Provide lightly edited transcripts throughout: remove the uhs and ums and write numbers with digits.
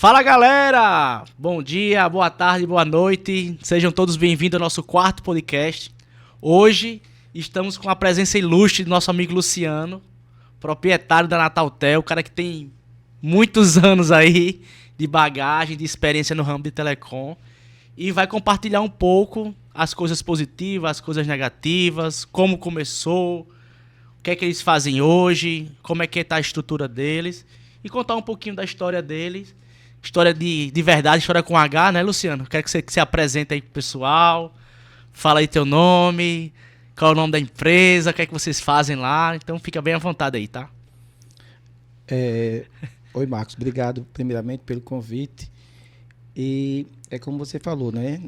Fala galera! Bom dia, boa tarde, boa noite. Sejam todos bem-vindos ao nosso quarto podcast. Hoje estamos com a presença ilustre do nosso amigo Luciano, proprietário da Nataltel, o cara que tem muitos anos aí de bagagem, de experiência no ramo de telecom, e vai compartilhar um pouco as coisas positivas, as coisas negativas, como começou, o que é que eles fazem hoje, como é que está a estrutura deles, e contar um pouquinho da história deles. História de verdade, história com H, né, Luciano? Quero que você se apresente aí pro pessoal. Fala aí teu nome, qual é o nome da empresa, o que é que vocês fazem lá. Então fica bem à vontade aí, tá? Oi, Marcos. Obrigado, primeiramente, pelo convite. E é como você falou, né?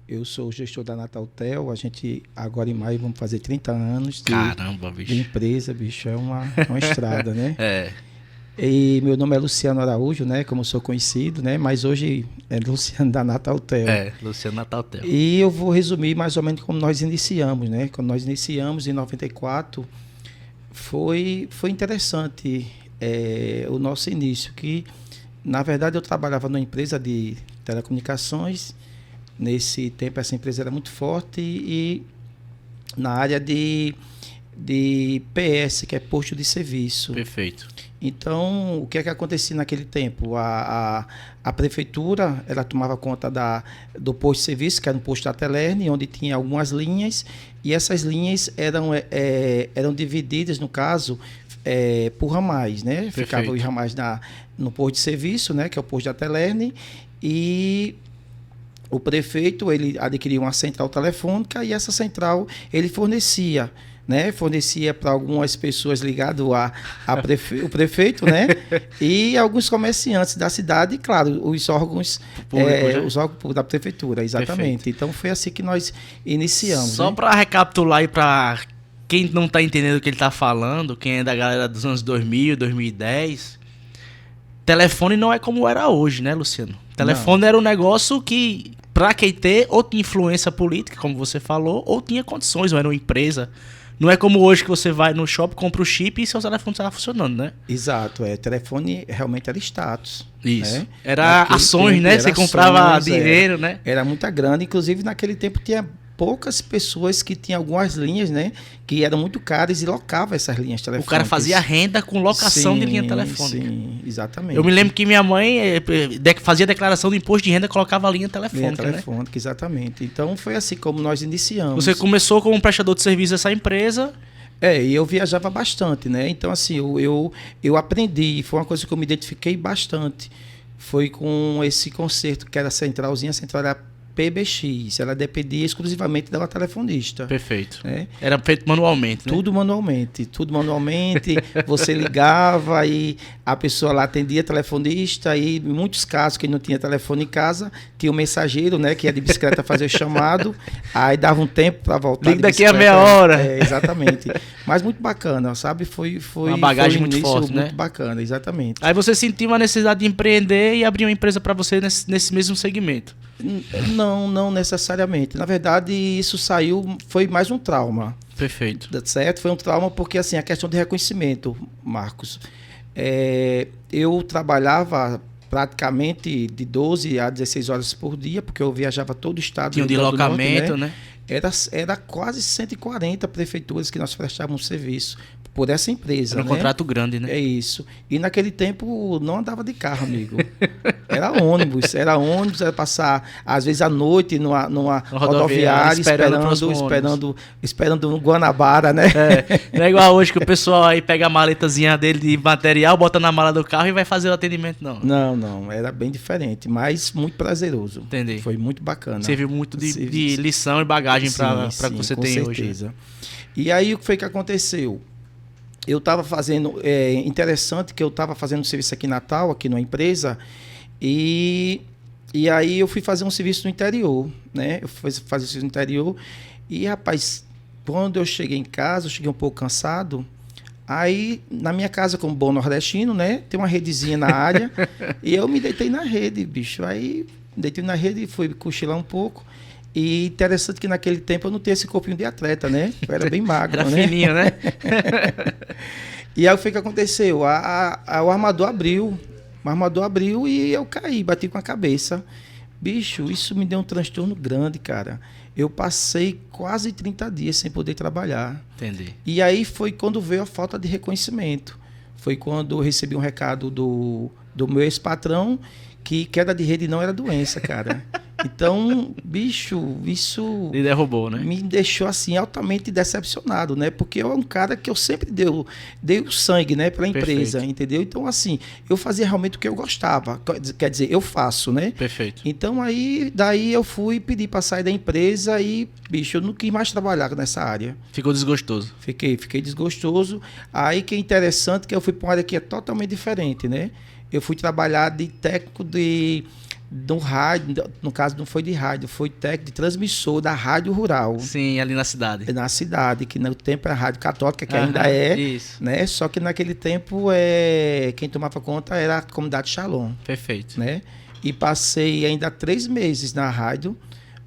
Eu sou o gestor da Nataltel. A gente, agora em maio, vamos fazer 30 anos Caramba, bicho. de empresa, bicho. É uma estrada, né? É. E meu nome é Luciano Araújo, né? Como eu sou conhecido, né? Mas hoje é Luciano da Nataltel. Luciano Nataltel. E eu vou resumir mais ou menos como nós iniciamos, né? Quando nós iniciamos em 94, foi interessante o nosso início, que na verdade eu trabalhava numa empresa de telecomunicações. Nesse tempo essa empresa era muito forte e na área de PS, que é posto de serviço. Perfeito. Então, o que é que acontecia naquele tempo? A prefeitura, ela tomava conta do posto de serviço, que era um posto da Telerny, onde tinha algumas linhas, e essas linhas eram divididas, no caso, por ramais, né? Perfeito. Ficavam os ramais no posto de serviço, né? Que é o posto da Telerny, e o prefeito, ele adquiria uma central telefônica, e essa central ele fornecia para algumas pessoas ligadas o prefeito, né? E alguns comerciantes da cidade, e claro, os órgãos públicos da prefeitura, exatamente. Perfeito. Então foi assim que nós iniciamos. Só para recapitular aí para quem não está entendendo o que ele está falando, quem é da galera dos anos 2000, 2010, telefone não é como era hoje, né, Luciano? Telefone era um negócio que, para quem ter, ou tinha influência política, como você falou, ou tinha condições, ou era uma empresa. Não é como hoje que você vai no shopping, compra o chip e seu telefone está funcionando, né? Exato, telefone realmente era status. Isso. Né? Era ações, né? Você comprava dinheiro, né? Era muita grana, inclusive naquele tempo tinha poucas pessoas que tinham algumas linhas, né? Que eram muito caras e locavam essas linhas telefônicas. O cara fazia renda com locação de linha telefônica. Sim, exatamente. Eu me lembro que minha mãe fazia declaração de imposto de renda e colocava a linha telefônica, linha telefônica, né? Exatamente. Então foi assim como nós iniciamos. Você começou como um prestador de serviço dessa empresa. E eu viajava bastante, né? Então assim, eu aprendi, foi uma coisa que eu me identifiquei bastante. Foi com esse concerto que era a centralzinha, a central era PBX, ela dependia exclusivamente dela telefonista. Perfeito. Né? Era feito manualmente, né? Tudo manualmente. Você ligava e a pessoa lá atendia telefonista, e em muitos casos, quem não tinha telefone em casa, tinha um mensageiro, né, que ia de bicicleta fazer o chamado, aí dava um tempo para voltar. Liga daqui a meia hora. Exatamente. Mas muito bacana, sabe? Foi uma bagagem muito forte, né? Muito bacana, exatamente. Aí você sentiu uma necessidade de empreender e abrir uma empresa para você nesse mesmo segmento. Não necessariamente. Na verdade, isso foi mais um trauma. Perfeito. Certo? Foi um trauma porque, assim, a questão de reconhecimento, Marcos. Eu trabalhava praticamente de 12 a 16 horas por dia, porque eu viajava todo o estado. Tinha um deslocamento, né? Era quase 140 prefeituras que nós prestávamos serviço por essa empresa. Era um contrato grande, né? É isso. E naquele tempo não andava de carro, amigo. Era ônibus, era passar, às vezes, à noite numa rodoviária, esperando no Guanabara, né? Não é igual hoje que o pessoal aí pega a maletazinha dele de material, bota na mala do carro e vai fazer o atendimento, não. Não, era bem diferente, mas muito prazeroso. Entendi. Foi muito bacana. Serviu muito de lição e bagagem para que você tem hoje. Com certeza. E aí, o que foi que aconteceu? Eu estava fazendo, interessante que eu estava fazendo um serviço aqui em Natal, aqui numa empresa, e aí eu fui fazer um serviço no interior, né? Eu fui fazer serviço no interior, e rapaz, quando eu cheguei em casa, eu cheguei um pouco cansado, aí na minha casa, como bom nordestino, né? Tem uma redezinha na área, e eu me deitei na rede, bicho, aí deitei na rede e fui cochilar um pouco. E interessante que naquele tempo eu não tinha esse corpinho de atleta, né? Eu era bem magro, era né? Fininho, né? E aí o que aconteceu? O armador abriu O armador abriu e eu caí, bati com a cabeça. Bicho, isso me deu um transtorno grande, cara. Eu passei quase 30 dias sem poder trabalhar. Entendi. E aí foi quando veio a falta de reconhecimento. Foi quando eu recebi um recado do meu ex-patrão que queda de rede não era doença, cara. Então, bicho, isso E derrubou, né? me deixou assim altamente decepcionado, né? Porque eu é um cara que eu sempre dei o sangue, né, para a empresa, Perfeito. entendeu? Então, assim, eu fazia realmente o que eu gostava. Quer dizer, eu faço, né? Perfeito. Então, daí eu fui pedir para sair da empresa e, bicho, eu não quis mais trabalhar nessa área. Ficou desgostoso. Fiquei desgostoso. Aí que é interessante que eu fui para uma área que é totalmente diferente, né? Eu fui trabalhar de técnico do rádio, no caso não foi de rádio, foi técnico de transmissor da rádio rural. Sim, ali na cidade. Na cidade, que no tempo era a rádio católica, que Aham, ainda é, isso. né? Só que naquele tempo quem tomava conta era a comunidade Shalom, Perfeito. né? E passei ainda 3 meses na rádio,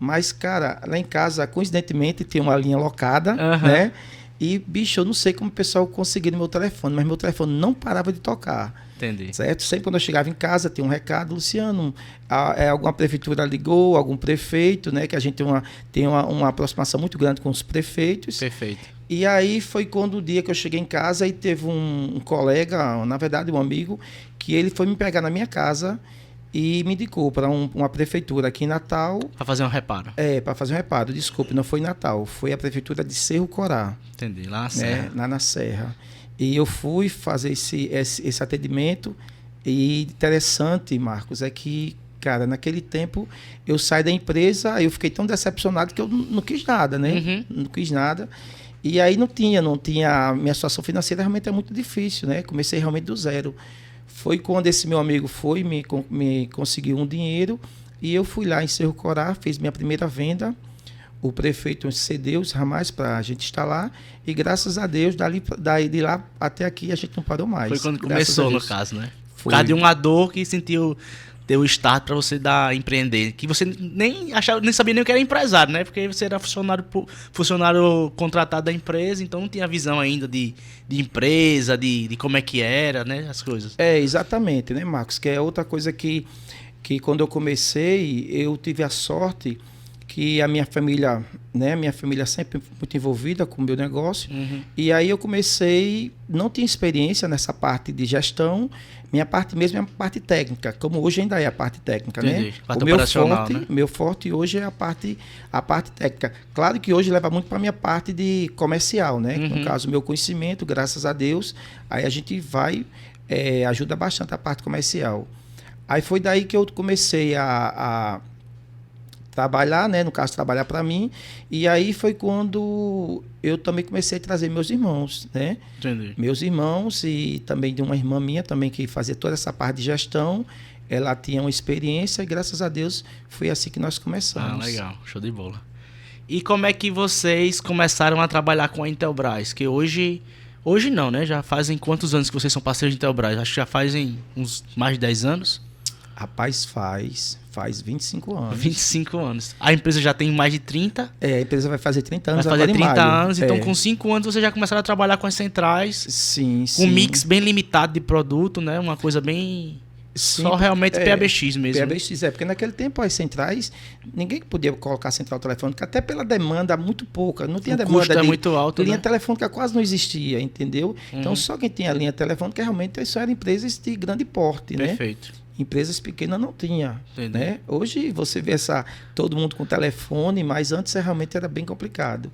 mas, cara, lá em casa, coincidentemente, tinha uma linha locada, Aham. né? E, bicho, eu não sei como o pessoal conseguiu no meu telefone, mas meu telefone não parava de tocar. Entendi. Certo? Sempre quando eu chegava em casa, tinha um recado, Luciano, alguma prefeitura ligou, algum prefeito, né? Que a gente tem uma aproximação muito grande com os prefeitos. Perfeito. E aí foi quando o dia que eu cheguei em casa e teve um colega, na verdade um amigo, que ele foi me pegar na minha casa e me indicou para uma prefeitura aqui em Natal. Pra fazer um reparo. Para fazer um reparo. Desculpe, não foi em Natal, foi a prefeitura de Cerro Corá. Entendi. Lá na Né? Serra. Lá na Serra. E eu fui fazer esse atendimento e interessante, Marcos, é que, cara, naquele tempo eu saí da empresa, eu fiquei tão decepcionado que eu não quis nada, né? Uhum. Não quis nada. E aí não tinha, minha situação financeira realmente é muito difícil, né? Comecei realmente do zero. Foi quando esse meu amigo me conseguiu um dinheiro e eu fui lá em Cerro Corá, fiz minha primeira venda. O prefeito cedeu os ramais para a gente instalar e graças a Deus, de lá até aqui a gente não parou mais. Foi quando Graças começou, a no Deus. caso, né? Por Foi. causa de uma dor que sentiu, deu o start pra você empreender. Que você nem sabia nem o que era empresário, né? Porque você era funcionário contratado da empresa, então não tinha visão ainda de empresa, de como é que era, né? As coisas. Exatamente, né, Marcos? Que é outra coisa que quando eu comecei, eu tive a sorte que a minha família, né, minha família sempre muito envolvida com o meu negócio. Uhum. E aí eu comecei, não tinha experiência nessa parte de gestão, minha parte mesmo é a parte técnica, como hoje ainda é a parte técnica, Entendi. né? Parte O meu operacional, forte, né? meu forte hoje é a parte técnica. Claro que hoje leva muito para a minha parte de comercial, né? Uhum. No caso, o meu conhecimento, graças a Deus, aí a gente vai, ajuda bastante a parte comercial. Aí foi daí que eu comecei a trabalhar, né? No caso, trabalhar para mim. E aí foi quando eu também comecei a trazer meus irmãos, né? Entendi. Meus irmãos e também de uma irmã minha também que fazia toda essa parte de gestão. Ela tinha uma experiência e graças a Deus foi assim que nós começamos. Ah, legal. Show de bola. E como é que vocês começaram a trabalhar com a Intelbras? Que hoje não, né? Já fazem quantos anos que vocês são parceiros de Intelbras? Acho que já fazem uns mais de 10 anos. Rapaz, faz 25 anos. 25 anos. A empresa já tem mais de 30. A empresa vai fazer 30 anos Vai fazer agora em 30 maio. anos. Então, com 5 anos, vocês já começaram a trabalhar com as centrais. Sim, Com sim. um mix bem limitado de produto, né? Uma coisa bem... Sim, só realmente PABX mesmo. PABX, porque naquele tempo as centrais, ninguém podia colocar central telefônica, até pela demanda muito pouca. Não tinha O demanda custo é muito alto, linha né? telefônica quase não existia, entendeu? Então, só quem tinha linha telefônica, realmente, isso eram empresas de grande porte, né? Perfeito. Empresas pequenas não tinha, Entendi. né? Hoje você vê todo mundo com telefone, mas antes realmente era bem complicado.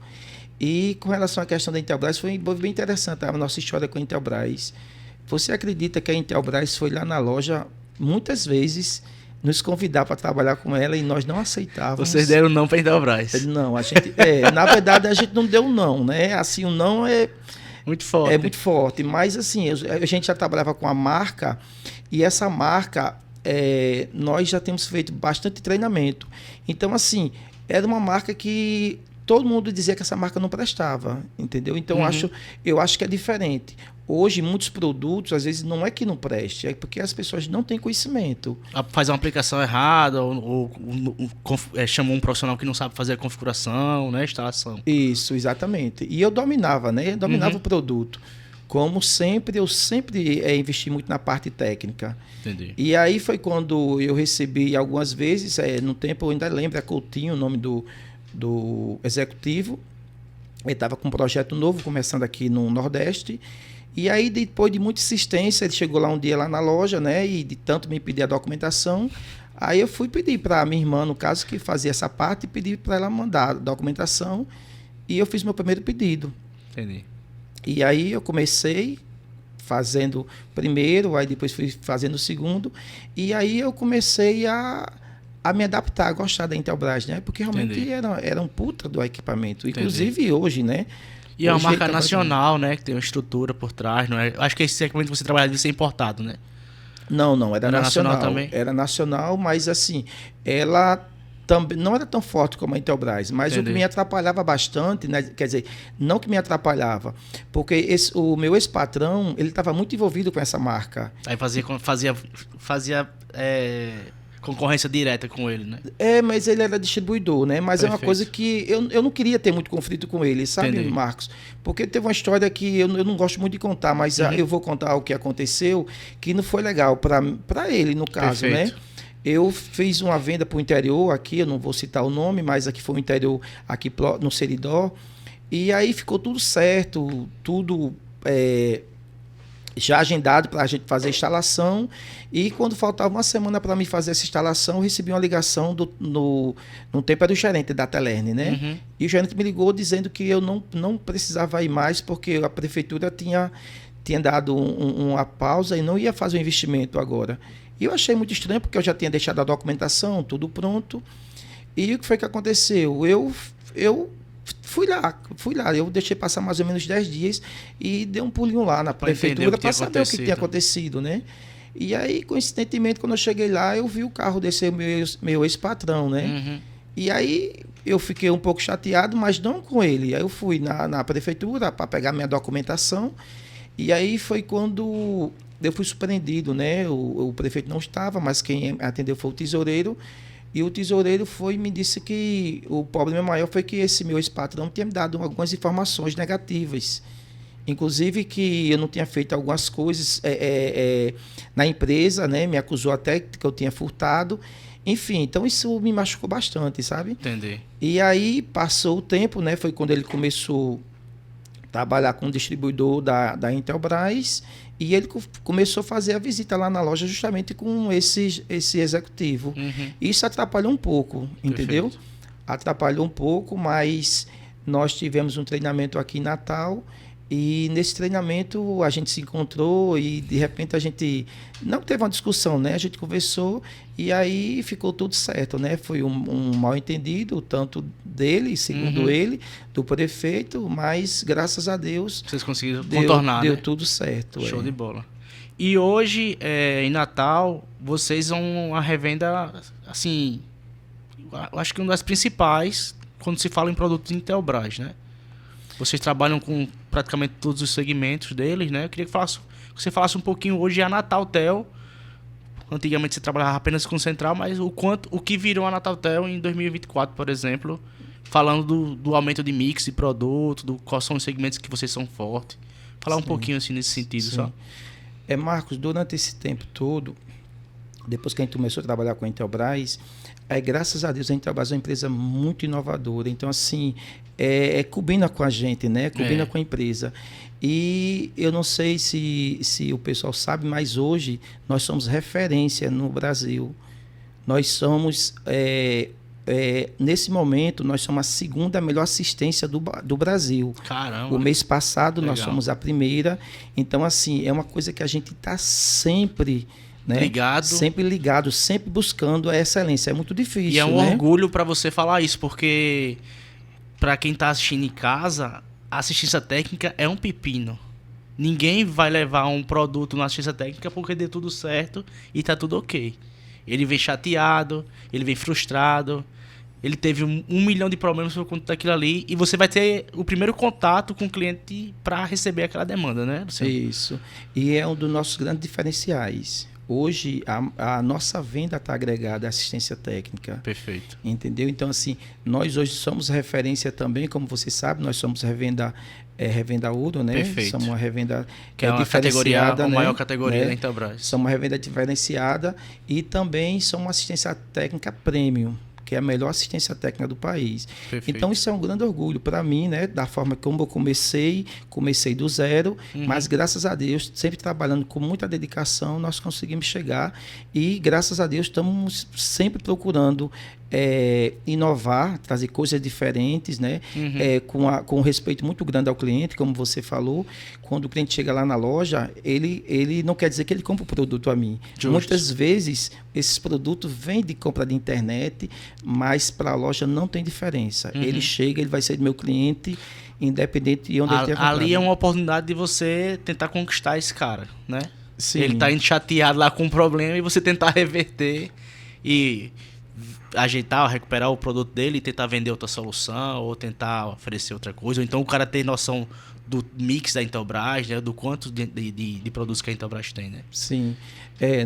E com relação à questão da Intelbras, foi bem interessante a nossa história com a Intelbras. Você acredita que a Intelbras foi lá na loja muitas vezes nos convidar para trabalhar com ela e nós não aceitávamos? Vocês deram não para Intelbras. Não, a gente, na verdade a gente não deu não, né? Assim, o não Muito forte. é muito forte, mas assim, a gente já trabalhava com a marca e essa marca, nós já temos feito bastante treinamento. Então, assim, era uma marca que todo mundo dizia que essa marca não prestava, entendeu? Então, eu acho que é diferente. Hoje, muitos produtos, às vezes, não é que não preste, é porque as pessoas não têm conhecimento. Faz uma aplicação errada ou chama um profissional que não sabe fazer a configuração, né? Instalação. Isso, exatamente. E eu dominava, né? Eu dominava o produto. Como sempre, eu sempre investi muito na parte técnica. Entendi. E aí foi quando eu recebi algumas vezes, no tempo eu ainda lembro, é Coutinho, o nome do executivo. Ele estava com um projeto novo, começando aqui no Nordeste. E aí, depois de muita insistência, ele chegou lá um dia lá na loja, né? E de tanto me pedir a documentação, aí eu fui pedir para a minha irmã, no caso, que fazia essa parte, e pedi para ela mandar a documentação. E eu fiz meu primeiro pedido. Entendi. E aí eu comecei fazendo primeiro, aí depois fui fazendo o segundo, e aí eu comecei a me adaptar, a gostar da Intelbras, né? Porque realmente era um puta do equipamento, inclusive hoje, né? E é uma Hoje marca ele tá nacional, né? Que tem uma estrutura por trás, não é? Acho que esse equipamento que você trabalha deve ser importado, né? Não, era nacional também? Era nacional, mas assim, ela também não era tão forte como a Intelbras, mas o que me atrapalhava bastante, né? Quer dizer, não que me atrapalhava, porque o meu ex-patrão, ele estava muito envolvido com essa marca. Aí fazia concorrência direta com ele, né? Mas ele era distribuidor, né? Mas Perfeito. É uma coisa que eu não queria ter muito conflito com ele, sabe, Entendi. Marcos? Porque teve uma história que eu não gosto muito de contar, mas eu vou contar o que aconteceu, que não foi legal para ele, no caso, Perfeito. né? Eu fiz uma venda para o interior aqui, eu não vou citar o nome, mas aqui foi o interior, aqui no Seridó, e aí ficou tudo certo, tudo já agendado para a gente fazer a instalação, e quando faltava uma semana para mim fazer essa instalação, eu recebi uma ligação no tempo era o gerente da Telerne, né? E o gerente me ligou dizendo que eu não precisava ir mais, porque a prefeitura tinha dado uma pausa e não ia fazer o investimento agora. E eu achei muito estranho, porque eu já tinha deixado a documentação, tudo pronto. E o que foi que aconteceu? Eu fui lá. Eu deixei passar mais ou menos 10 dias e dei um pulinho lá na prefeitura para saber o que tinha acontecido, né? E aí, coincidentemente, quando eu cheguei lá, eu vi o carro desse meu ex-patrão, né? E aí eu fiquei um pouco chateado, mas não com ele. Aí eu fui na prefeitura para pegar minha documentação. E aí foi quando eu fui surpreendido, né? O prefeito não estava, mas quem atendeu foi o tesoureiro. E o tesoureiro me disse que o problema maior foi que esse meu ex-patrão tinha me dado algumas informações negativas. Inclusive que eu não tinha feito algumas coisas na empresa, né? Me acusou até que eu tinha furtado. Enfim, então isso me machucou bastante, sabe? Entendi. E aí passou o tempo, né? Foi quando ele começou trabalhar com o distribuidor da Intelbras, e ele começou a fazer a visita lá na loja justamente com esse executivo. Isso atrapalhou um pouco, entendeu? Perfeito. Atrapalhou um pouco, mas nós tivemos um treinamento aqui em Natal, e nesse treinamento a gente se encontrou e de repente a gente não teve uma discussão, né? A gente conversou e aí ficou tudo certo, né? Foi um mal entendido, tanto dele, segundo ele, do prefeito, mas graças a Deus vocês conseguiram contornar, deu né? tudo certo. Show de bola. E hoje, em Natal, vocês são uma revenda, assim, eu acho que uma das principais quando se fala em produtos Intelbras, né? Vocês trabalham com praticamente todos os segmentos deles, né? Eu queria que você falasse um pouquinho hoje a Nataltel. Antigamente você trabalhava apenas com Central, mas o que virou a Nataltel em 2024, por exemplo, falando do aumento de mix de produto, quais são os segmentos que vocês são fortes. Falar um pouquinho assim nesse sentido, só. Marcos, durante esse tempo todo, depois que a gente começou a trabalhar com a Intelbras, graças a Deus a Intelbras é uma empresa muito inovadora. Então, assim, combina com a gente, né? Combina com a empresa. E eu não sei se o pessoal sabe, mas hoje nós somos referência no Brasil. Nós somos, nesse momento, nós somos a segunda melhor assistência do Brasil. Caramba! O mês passado Legal. Nós somos a primeira. Então, assim, é uma coisa que a gente está sempre... né? Sempre ligado, sempre buscando a excelência. É muito difícil, e é um né? orgulho para você falar isso, porque para quem está assistindo em casa, a assistência técnica é um pepino. Ninguém vai levar um produto na assistência técnica porque deu tudo certo e tá tudo ok. Ele vem chateado, ele vem frustrado, ele teve 1 milhão de problemas por conta daquilo ali, e você vai ter o primeiro contato com o cliente para receber aquela demanda, né, Luciano? Isso. E é um dos nossos grandes diferenciais. Hoje, a nossa venda está agregada à assistência técnica. Perfeito. Entendeu? Então, assim, nós hoje somos referência também, como você sabe, nós somos revenda ouro, né? Perfeito. Somos uma revenda Que é uma categoria, a né? maior categoria da Intelbras. Somos uma revenda diferenciada e também somos uma assistência técnica premium, que é a melhor assistência técnica do país. Perfeito. Então, isso é um grande orgulho para mim, né? Da forma como eu comecei do zero, mas graças a Deus, sempre trabalhando com muita dedicação, nós conseguimos chegar e, graças a Deus, estamos sempre procurando inovar, trazer coisas diferentes, né? Com um respeito muito grande ao cliente, como você falou. Quando o cliente chega lá na loja, ele não quer dizer que ele compra o produto a mim. Justo. Muitas vezes, esses produtos vêm de compra de internet, mas para a loja não tem diferença. Ele chega, ele vai ser meu cliente, independente de onde ele tenha comprado. Ali é uma oportunidade de você tentar conquistar esse cara, né? Sim. Ele tá chateado lá com um problema e você tentar reverter e ajeitar, recuperar o produto dele e tentar vender outra solução ou tentar oferecer outra coisa. Ou então o cara ter noção do mix da Intelbras, né? Do quanto de produtos que a Intelbras tem, né? Sim.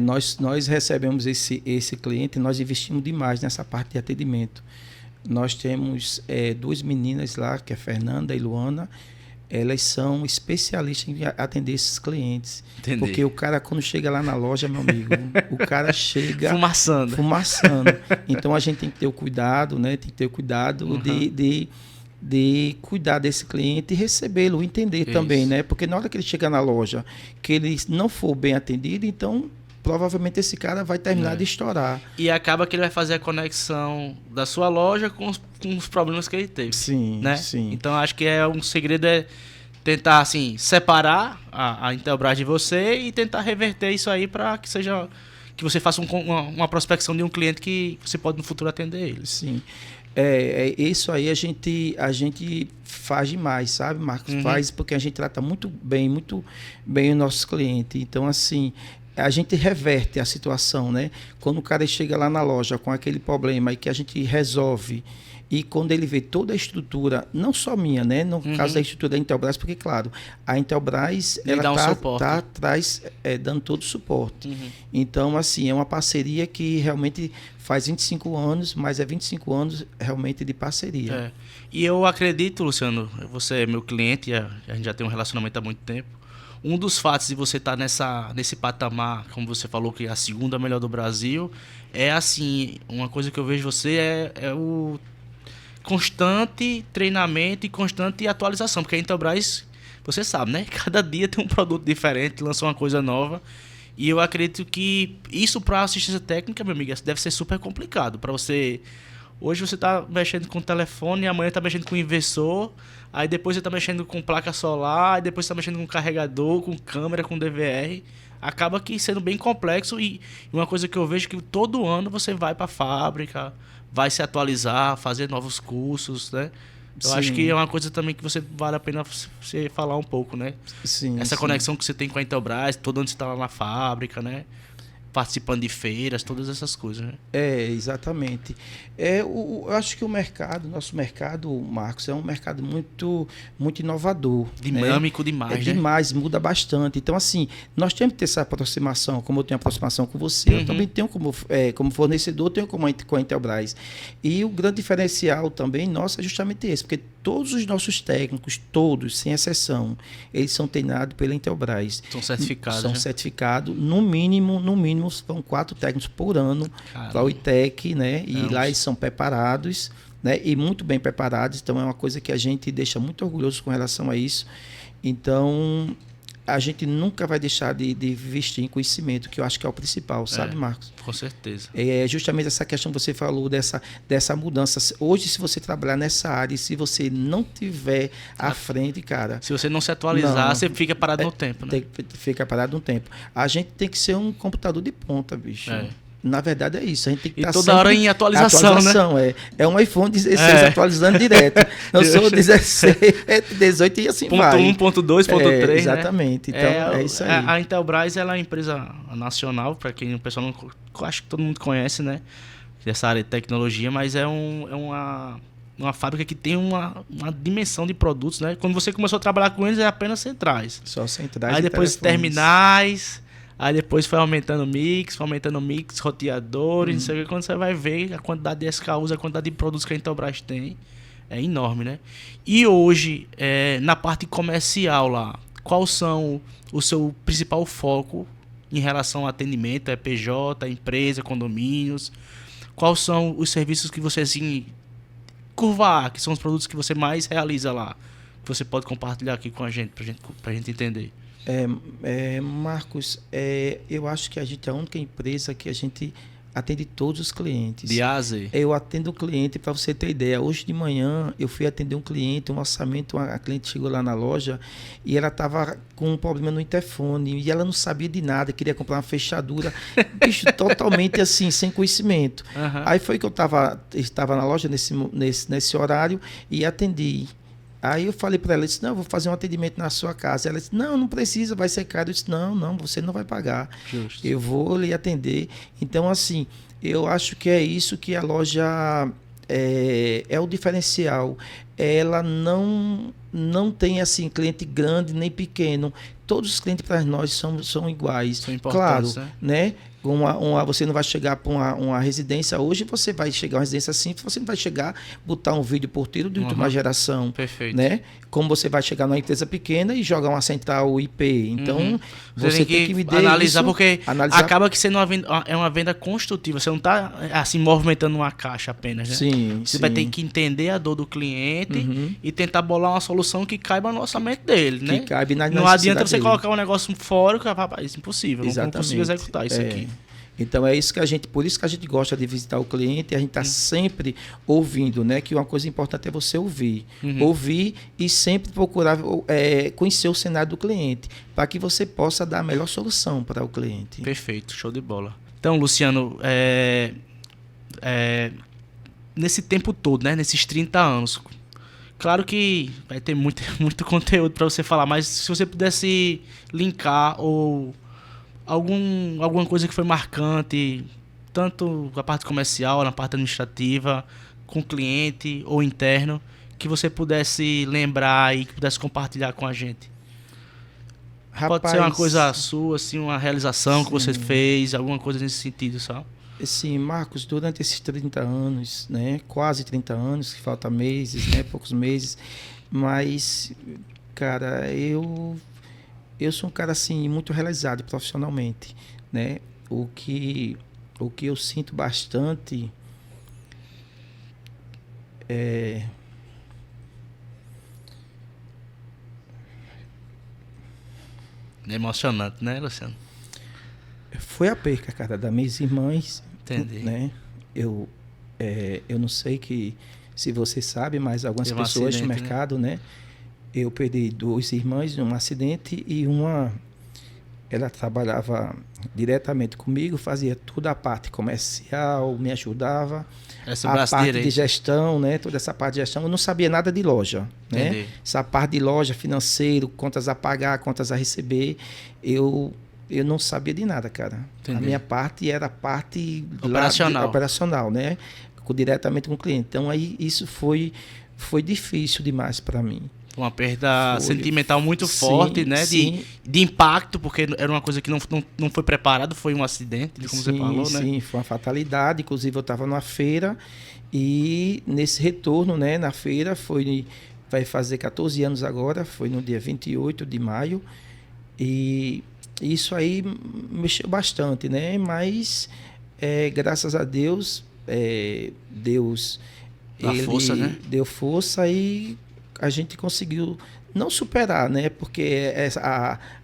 Nós recebemos esse cliente, nós investimos demais nessa parte de atendimento. Nós temos 2 meninas lá, que é Fernanda e Luana. Elas são especialistas em atender esses clientes. Entendi. Porque o cara, quando chega lá na loja, meu amigo, o cara chega... Fumaçando. Então, a gente tem que ter o cuidado, né? Tem que ter o cuidado de cuidar desse cliente e recebê-lo, entender também, né? Porque na hora que ele chegar na loja, que ele não for bem atendido, então... provavelmente esse cara vai terminar de estourar. E acaba que ele vai fazer a conexão da sua loja com os problemas que ele teve. Sim, né? sim. Então acho que um segredo é tentar assim, separar a Intelbras de você e tentar reverter isso aí para que você faça uma prospecção de um cliente que você pode no futuro atender ele. Sim. Isso aí a gente faz demais, sabe, Marcos? Faz porque a gente trata muito bem o nosso cliente. Então, assim, a gente reverte a situação, né? Quando o cara chega lá na loja com aquele problema e que a gente resolve, e quando ele vê toda a estrutura, não só minha, né? No caso da estrutura da Intelbras, porque, claro, a Intelbras ela tá atrás dando todo o suporte. Então, assim, é uma parceria que realmente faz 25 anos, mas é 25 anos realmente de parceria. E eu acredito, Luciano, você é meu cliente, a gente já tem um relacionamento há muito tempo. Um dos fatos de você estar nesse patamar, como você falou, que é a segunda melhor do Brasil, é assim, uma coisa que eu vejo você é o constante treinamento e constante atualização, porque a Intelbras, você sabe, né? Cada dia tem um produto diferente, lança uma coisa nova, e eu acredito que isso para assistência técnica, meu amigo, deve ser super complicado, para você... Hoje você está mexendo com o telefone, amanhã está mexendo com o inversor, aí depois você está mexendo com placa solar, aí depois você está mexendo com carregador, com câmera, com DVR. Acaba que sendo bem complexo e uma coisa que eu vejo é que todo ano você vai para a fábrica, vai se atualizar, fazer novos cursos, né? Eu acho que é uma coisa também que vale a pena você falar um pouco, né? Sim, essa conexão que você tem com a Intelbras, todo ano você está lá na fábrica, né? Participando de feiras, todas essas coisas, né? Exatamente. Eu acho que nosso mercado, Marcos, é um mercado muito, muito inovador. Dinâmico, né? Demais, né? Demais, muda bastante. Então, assim, nós temos que ter essa aproximação, como eu tenho aproximação com você, eu também tenho como fornecedor, tenho com a Intelbras. E o grande diferencial também nosso é justamente esse, porque todos os nossos técnicos, todos, sem exceção, eles são treinados pela Intelbras. São certificados. São certificados, no mínimo, são 4 técnicos por ano para o ITEC, né? E lá eles são preparados, né? E muito bem preparados. Então, é uma coisa que a gente deixa muito orgulhoso com relação a isso. Então, a gente nunca vai deixar de investir em conhecimento, que eu acho que é o principal, sabe, Marcos? Com certeza. É justamente essa questão que você falou, dessa mudança. Hoje, se você trabalhar nessa área, se você não tiver à frente, cara... Se você não se atualizar, você fica parado no tempo, né? Fica parado no tempo. A gente tem que ser um computador de ponta, bicho. Na verdade é isso, a gente tem que estar toda hora em atualização, né? É um iPhone 16 atualizando direto. Eu sou 16, 18 e assim vai. 1, 2, 3, exatamente. Né? Então é isso aí. A Intelbras ela é uma empresa nacional, para quem o pessoal não... Acho que todo mundo conhece, né? Dessa área de tecnologia, mas é uma fábrica que tem uma dimensão de produtos, né? Quando você começou a trabalhar com eles, é apenas centrais. Só centrais. Aí depois terminais... Aí depois foi aumentando o mix, roteadores, não sei o que. Quando você vai ver a quantidade de SKUs, a quantidade de produtos que a Intelbras tem, é enorme, né? E hoje, na parte comercial lá, qual são o seu principal foco em relação ao atendimento? É PJ, empresa, condomínios? Quais são os serviços que você, assim, curva A, que são os produtos que você mais realiza lá? Que você pode compartilhar aqui com a gente, pra gente entender. Marcos, eu acho que a gente é a única empresa que a gente atende todos os clientes. De A a Z. Eu atendo o cliente, para você ter ideia, hoje de manhã eu fui atender um cliente, um orçamento, a cliente chegou lá na loja e ela estava com um problema no interfone e ela não sabia de nada, queria comprar uma fechadura, bicho, totalmente assim, sem conhecimento. Uhum. Aí foi que eu estava na loja nesse horário e atendi. Aí eu falei para ela, disse, não, eu vou fazer um atendimento na sua casa. Ela disse, não precisa, vai ser caro. Eu disse, não, você não vai pagar. Justo. Eu vou lhe atender. Então, assim, eu acho que é isso que a loja é o diferencial. Ela não tem, assim, cliente grande nem pequeno. Todos os clientes para nós são iguais. São importantes, claro, né? Você não vai chegar para uma residência hoje, você vai chegar a uma residência simples, você não vai chegar, botar um vídeo porteiro de última geração. Perfeito. Né? Como você vai chegar numa empresa pequena e jogar uma central IP. Então, você tem que me analisar, porque analisar. Acaba que sendo uma venda construtiva. Você não está assim, movimentando uma caixa apenas, né? Sim, você vai ter que entender a dor do cliente e tentar bolar uma solução que caiba no orçamento dele, né? Que caibe não adianta você colocar um negócio fora, que rapaz, impossível. Exatamente. Não consigo executar isso aqui. Então é isso por isso que a gente gosta de visitar o cliente, e a gente está sempre ouvindo, né? Que uma coisa importante é você ouvir. Ouvir e sempre procurar conhecer o cenário do cliente, para que você possa dar a melhor solução para o cliente. Perfeito, show de bola. Então, Luciano, nesse tempo todo, né? Nesses 30 anos, claro que vai ter muito conteúdo para você falar, mas se você pudesse linkar ou alguma coisa que foi marcante, tanto na parte comercial, na parte administrativa, com cliente ou interno, que você pudesse lembrar e que pudesse compartilhar com a gente. Rapaz, pode ser uma coisa sua, assim, uma realização que você fez, alguma coisa nesse sentido, sabe? Sim, Marcos, durante esses 30 anos, né, quase 30 anos, que falta meses, né, poucos meses, mas, cara, eu sou um cara assim muito realizado profissionalmente, né? O que eu sinto bastante é emocionante, né, Luciano? Foi a perca, cara, das minhas irmãs. Entendi. Né? Eu não sei se você sabe, mas algumas pessoas no mercado, né? Eu perdi 2 irmãs num acidente e ela trabalhava diretamente comigo, fazia toda a parte comercial, me ajudava, a parte de gestão, né? Toda essa parte de gestão. Eu não sabia nada de loja, né? Essa parte de loja, financeiro, contas a pagar, contas a receber, eu não sabia de nada, cara. Entendi. A minha parte era a parte operacional, né? Diretamente com o cliente. Então, aí isso foi difícil demais para mim. Uma perda sentimental muito forte, né? Sim. De impacto, porque era uma coisa que não foi preparado, foi um acidente, como você falou, né? Sim, foi uma fatalidade. Inclusive, eu estava numa feira e nesse retorno, né, na feira, vai fazer 14 anos agora, foi no dia 28 de maio. E isso aí mexeu bastante, né? Mas, graças a Deus, Deus força, né? deu força e a gente conseguiu não superar, né? Porque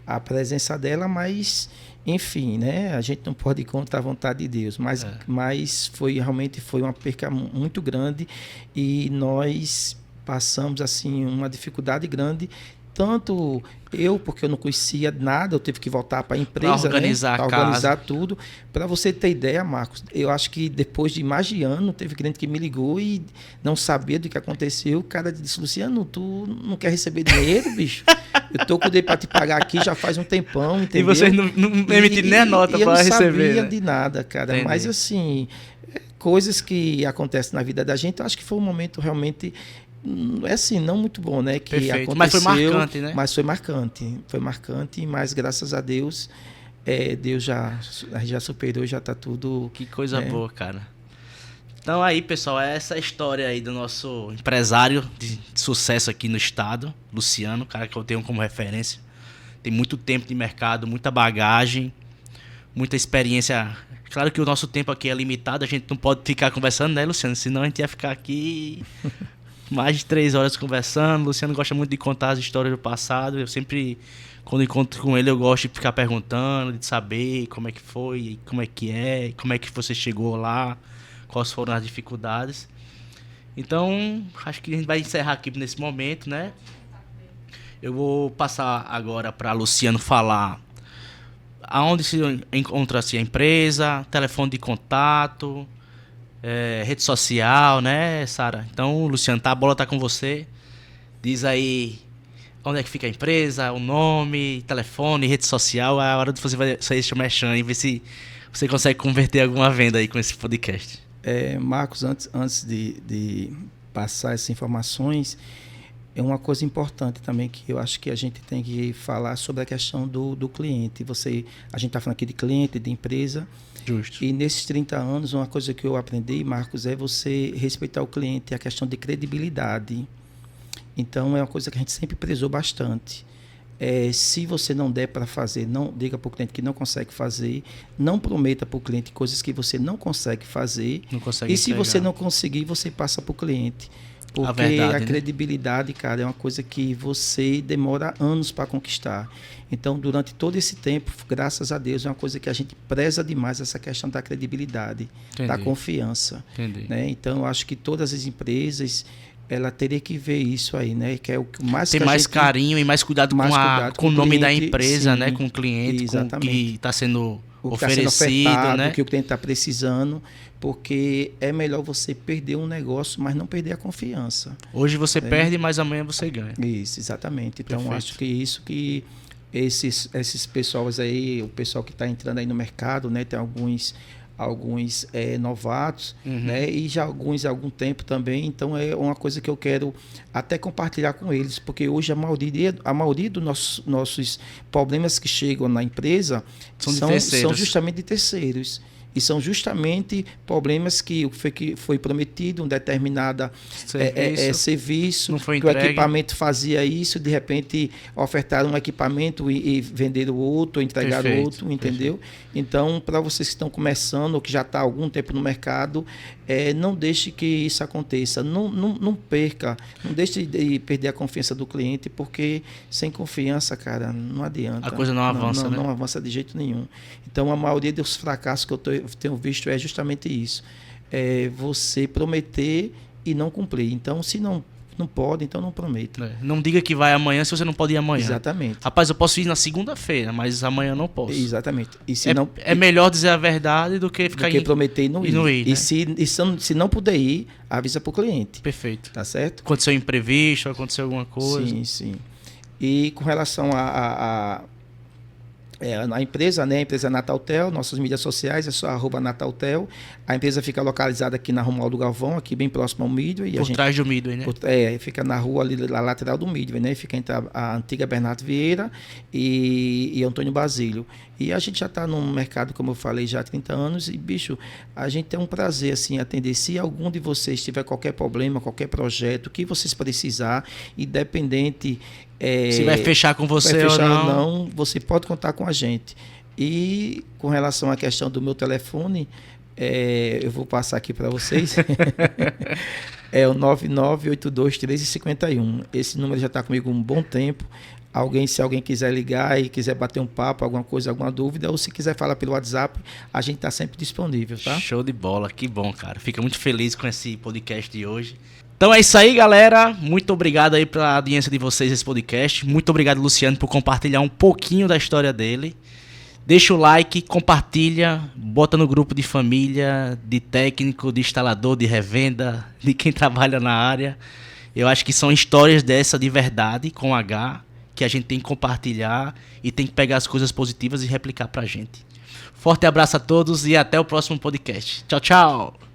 a presença dela, mas enfim, né? A gente não pode ir contra a vontade de Deus, mas realmente foi uma perca muito grande e nós passamos assim uma dificuldade grande. Tanto porque eu não conhecia nada, eu tive que voltar para a empresa, para organizar, né? Organizar tudo. Para você ter ideia, Marcos, eu acho que depois de mais de ano, teve cliente que me ligou e não sabia do que aconteceu. O cara disse, Luciano, tu não quer receber dinheiro, bicho? Eu tô com o dinheiro para te pagar aqui já faz um tempão, entendeu? E vocês não emitiram nem a nota para receber. Eu não sabia né? de nada, cara. Entendi. Mas assim, coisas que acontecem na vida da gente, eu acho que foi um momento realmente... assim, não muito bom, né? Que Perfeito. aconteceu, mas foi marcante, né? Mas foi marcante, mas graças a Deus Deus já superou, já tá tudo... Que coisa boa, cara. Então aí, pessoal, essa é a história aí do nosso empresário de sucesso aqui no estado, Luciano, cara que eu tenho como referência. Tem muito tempo de mercado, muita bagagem, muita experiência. Claro que o nosso tempo aqui é limitado, a gente não pode ficar conversando, né, Luciano? Senão a gente ia ficar aqui mais de 3 horas conversando. O Luciano gosta muito de contar as histórias do passado. Eu sempre, quando encontro com ele, eu gosto de ficar perguntando, de saber como é que foi, como é que você chegou lá, quais foram as dificuldades. Então, acho que a gente vai encerrar aqui nesse momento, né? Eu vou passar agora para Luciano falar aonde se encontra-se a empresa, telefone de contato, rede social, né, Sara? Então, Luciano, a bola tá com você. Diz aí onde é que fica a empresa, o nome, telefone, rede social. É a hora de você fazer esse merchan e ver se você consegue converter alguma venda aí com esse podcast. Marcos, antes de passar essas informações, é uma coisa importante também que eu acho que a gente tem que falar sobre a questão do cliente. A gente está falando aqui de cliente, de empresa. Justo. E nesses 30 anos, uma coisa que eu aprendi, Marcos, é você respeitar o cliente, a questão de credibilidade. Então, é uma coisa que a gente sempre prezou bastante. Se você não der para fazer, não diga para o cliente que não consegue fazer, não prometa para o cliente coisas que você não consegue fazer. Não consegue se entregar. você não conseguir, você passa para o cliente. Porque a credibilidade, cara, é uma coisa que você demora anos para conquistar. Então, durante todo esse tempo, graças a Deus, é uma coisa que a gente preza demais, essa questão da credibilidade, da confiança. Né? Então, eu acho que todas as empresas, ela teria que ver isso aí, né? Que é o que mais tem mais carinho e mais cuidado com o nome da empresa, sim, né? Com o cliente, exatamente, com o que está sendo oferecido, ofertado, né? O que o cliente está precisando, porque é melhor você perder um negócio, mas não perder a confiança. Hoje você perde, mas amanhã você ganha. Isso, exatamente. Então, perfeito. Acho que isso que esses pessoas aí, o pessoal que está entrando aí no mercado, né? Tem alguns novatos, né? E já alguns há algum tempo também. Então, é uma coisa que eu quero até compartilhar com eles, porque hoje a maioria dos nossos problemas que chegam na empresa são justamente de terceiros. E são justamente problemas que foi prometido um determinado serviço, não foi que o entregue. equipamento fazia isso, de repente ofertaram um equipamento e venderam outro, entregaram outro, entendeu? Perfeito. Então, para vocês que estão começando ou que já está há algum tempo no mercado, não deixe que isso aconteça. Não perca, não deixe de perder a confiança do cliente, porque sem confiança, cara, não adianta. A coisa não avança, né? Não avança de jeito nenhum. Então, a maioria dos fracassos que eu tenho visto é justamente isso. Você prometer e não cumprir. Então, se não pode, então não prometa. Não diga que vai amanhã se você não pode ir amanhã. Exatamente. Rapaz, eu posso ir na segunda-feira, mas amanhã eu não posso. Exatamente. E é melhor dizer a verdade do que ficar prometer e não ir. Né? E se não puder ir, avisa para o cliente. Perfeito. Tá certo? Aconteceu um imprevisto, aconteceu alguma coisa. Sim. E com relação na empresa, né? A empresa Nataltel, nossas mídias sociais é só @Nataltel. A empresa fica localizada aqui na Romualdo Galvão, aqui bem próximo ao Midway. Por trás do Midway, né? Fica na rua ali, na lateral do Midway, né? Fica entre a antiga Bernardo Vieira e Antônio Basílio. E a gente já está no mercado, como eu falei, já há 30 anos. E, bicho, a gente tem um prazer, assim, atender. Se algum de vocês tiver qualquer problema, qualquer projeto, o que vocês precisar, independente... se vai fechar com você ou não, você pode contar com a gente. E com relação à questão do meu telefone, eu vou passar aqui para vocês. É o 99821351. Esse número já está comigo há um bom tempo. Se alguém quiser ligar e quiser bater um papo, alguma coisa, alguma dúvida, ou se quiser falar pelo WhatsApp, a gente está sempre disponível, tá? Show de bola, que bom, cara. Fica muito feliz com esse podcast de hoje. Então é isso aí, galera. Muito obrigado aí pela audiência de vocês nesse podcast. Muito obrigado, Luciano, por compartilhar um pouquinho da história dele. Deixa o like, compartilha, bota no grupo de família, de técnico, de instalador, de revenda, de quem trabalha na área. Eu acho que são histórias dessa de verdade, com H, que a gente tem que compartilhar e tem que pegar as coisas positivas e replicar pra gente. Forte abraço a todos e até o próximo podcast. Tchau, tchau!